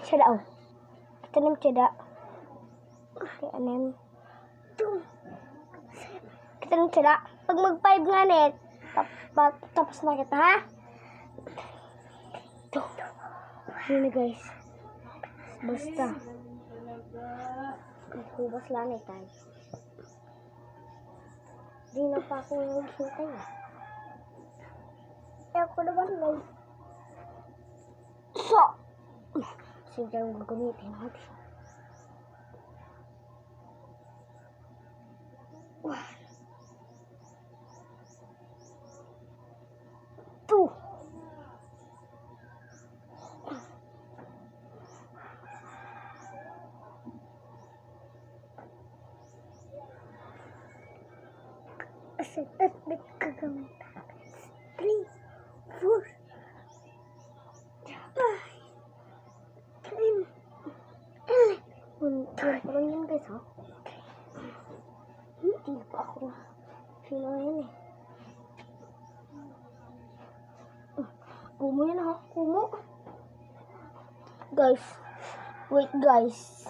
Siya daw. Kita naman siya da. Okay, anem. Kita naman siya da. Pag mag-5 nga net, tapos na kita, ha? Yun na, guys. Basta. Hubas lang eh, tayo. Di na pa ako naghintay. Ako naman, guys. So! Sige ang gagamitin natin. Two. Set bit gagamit. 3, 4, 5, 10. Yan pa lang yan, guys, ha? Hindi pa ako. Sino yan, eh? Kumo yan, ha? Kumo. Guys. Wait, guys.